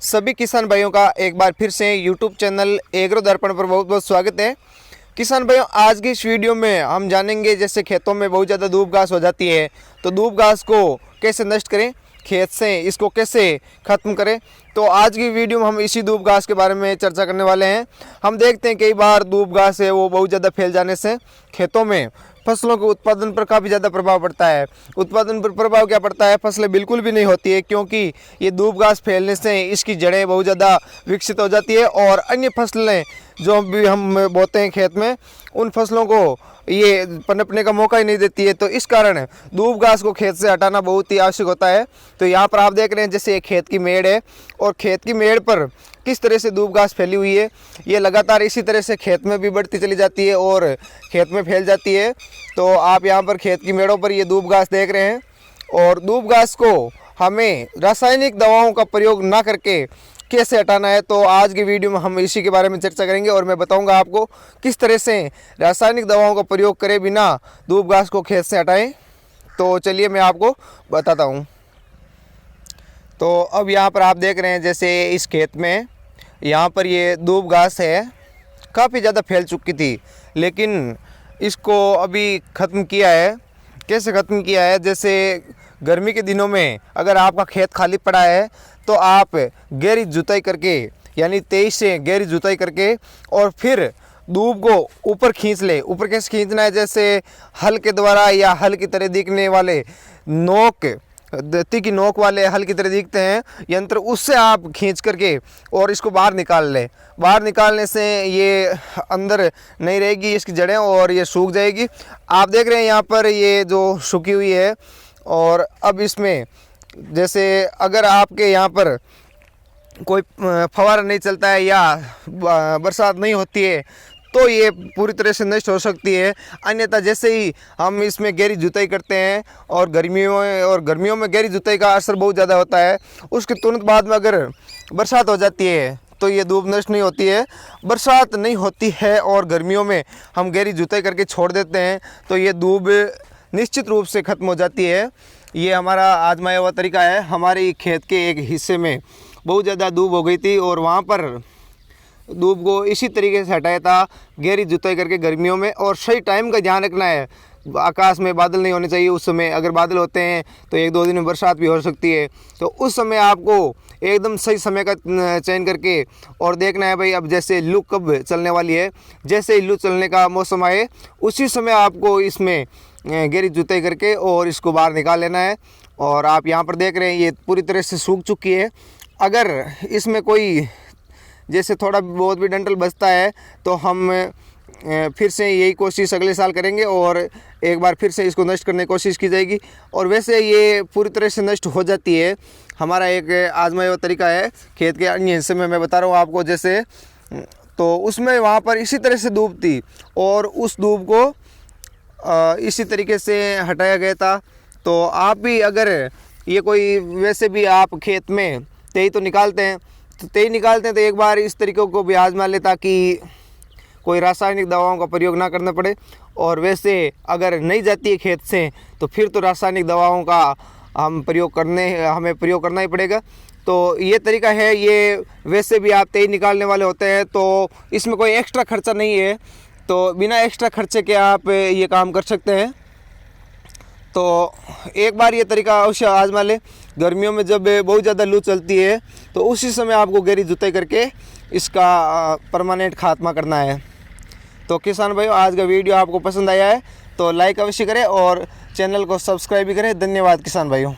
सभी किसान भाइयों का एक बार फिर से यूट्यूब चैनल एग्रो दर्पण पर बहुत बहुत स्वागत है। किसान भाइयों, आज की इस वीडियो में हम जानेंगे जैसे खेतों में बहुत ज़्यादा दूब घास हो जाती है तो दूब घास को कैसे नष्ट करें, खेत से इसको कैसे ख़त्म करें। तो आज की वीडियो में हम इसी दूब घास के बारे में चर्चा करने वाले हैं। हम देखते हैं कई बार दूब घास है वो बहुत ज़्यादा फैल जाने से खेतों में फसलों के उत्पादन पर काफ़ी ज़्यादा प्रभाव पड़ता है। उत्पादन पर प्रभाव क्या पड़ता है, फसलें बिल्कुल भी नहीं होती है क्योंकि ये दूब घास फैलने से इसकी जड़ें बहुत ज़्यादा विकसित हो जाती है और अन्य फसलें जो भी हम बोते हैं खेत में उन फसलों को ये पनपने का मौका ही नहीं देती है। तो इस कारण दूब घास को खेत से हटाना बहुत ही आवश्यक होता है। तो यहाँ पर आप देख रहे हैं जैसे ये खेत की मेड़ है और खेत की मेड़ पर किस तरह से दूब घास फैली हुई है। ये लगातार इसी तरह से खेत में भी बढ़ती चली जाती है और खेत में फैल जाती है। तो आप यहाँ पर खेत की मेड़ों पर ये दूब घास देख रहे हैं और दूब घास को हमें रासायनिक दवाओं का प्रयोग ना करके कैसे हटाना है। तो आज की वीडियो में हम इसी के बारे में चर्चा करेंगे और मैं बताऊंगा आपको किस तरह से रासायनिक दवाओं का प्रयोग करे बिना दूब घास को खेत से हटाएं। तो चलिए मैं आपको बताता हूं। तो अब यहाँ पर आप देख रहे हैं जैसे इस खेत में यहाँ पर ये दूब घास है, काफ़ी ज़्यादा फैल चुकी थी लेकिन इसको अभी ख़त्म किया है। कैसे ख़त्म किया है, जैसे गर्मी के दिनों में अगर आपका खेत खाली पड़ा है तो आप गहरी जुताई करके यानी 23 से गहरी जुताई करके और फिर दूब को ऊपर खींच ले। ऊपर कैसे खींचना है, जैसे हल के द्वारा या हल की तरह दिखने वाले नोक तीखी नोक वाले हल की तरह दिखते हैं यंत्र, उससे आप खींच करके और इसको बाहर निकाल लें। बाहर निकालने से ये अंदर नहीं रहेगी इसकी जड़ें और ये सूख जाएगी। आप देख रहे हैं यहाँ पर ये जो सूखी हुई है और अब इसमें जैसे अगर आपके यहाँ पर कोई फव्वारा नहीं चलता है या बरसात नहीं होती है तो ये पूरी तरह से नष्ट हो सकती है। अन्यथा जैसे ही हम इसमें गहरी जुताई करते हैं और गर्मियों में गहरी जुताई का असर बहुत ज़्यादा होता है, उसके तुरंत बाद में अगर बरसात हो जाती है तो ये दूब नष्ट नहीं होती है। बरसात नहीं होती है और गर्मियों में हम गहरी जुताई करके छोड़ देते हैं तो ये दूब निश्चित रूप से ख़त्म हो जाती है। ये हमारा आजमाया हुआ तरीका है। हमारे खेत के एक हिस्से में बहुत ज़्यादा दूब हो गई थी और वहाँ पर दूब को इसी तरीके से हटाया था गहरी जुताई करके गर्मियों में। और सही टाइम का ध्यान रखना है, आकाश में बादल नहीं होने चाहिए उस समय। अगर बादल होते हैं तो 1-2 दिन में बरसात भी हो सकती है। तो उस समय आपको एकदम सही समय का चयन करके और देखना है भाई अब जैसे लू कब चलने वाली है। जैसे ही लू चलने का मौसम आए उसी समय आपको इसमें गहरी जुताई करके और इसको बाहर निकाल लेना है। और आप यहाँ पर देख रहे हैं ये पूरी तरह से सूख चुकी है। अगर इसमें कोई जैसे थोड़ा बहुत भी डंठल बचता है तो हम फिर से यही कोशिश अगले साल करेंगे और एक बार फिर से इसको नष्ट करने की कोशिश की जाएगी। और वैसे ये पूरी तरह से नष्ट हो जाती है। हमारा एक आजमाया हुआ तरीका है खेत के अन्य हिस्से में मैं बता रहा हूँ आपको। जैसे तो उसमें वहाँ पर इसी तरह से दूब थी और उस दूब को इसी तरीके से हटाया गया था। तो आप भी अगर ये कोई वैसे भी आप खेत में तेई तो निकालते हैं तो एक बार इस तरीक़ों को भी आजमा ले ताकि कोई रासायनिक दवाओं का प्रयोग ना करना पड़े। और वैसे अगर नहीं जाती है खेत से तो फिर तो रासायनिक दवाओं का हमें प्रयोग करना ही पड़ेगा। तो ये तरीका है। ये वैसे भी आप तेई निकालने वाले होते हैं तो इसमें कोई एक्स्ट्रा खर्चा नहीं है, तो बिना एक्स्ट्रा खर्चे के आप ये काम कर सकते हैं। तो एक बार ये तरीका अवश्य आजमा लें। गर्मियों में जब बहुत ज़्यादा लू चलती है तो उसी समय आपको गहरी जुताई करके इसका परमानेंट खात्मा करना है। तो किसान भाइयों, आज का वीडियो आपको पसंद आया है तो लाइक अवश्य करें और चैनल को सब्सक्राइब भी करें। धन्यवाद किसान भाइयों।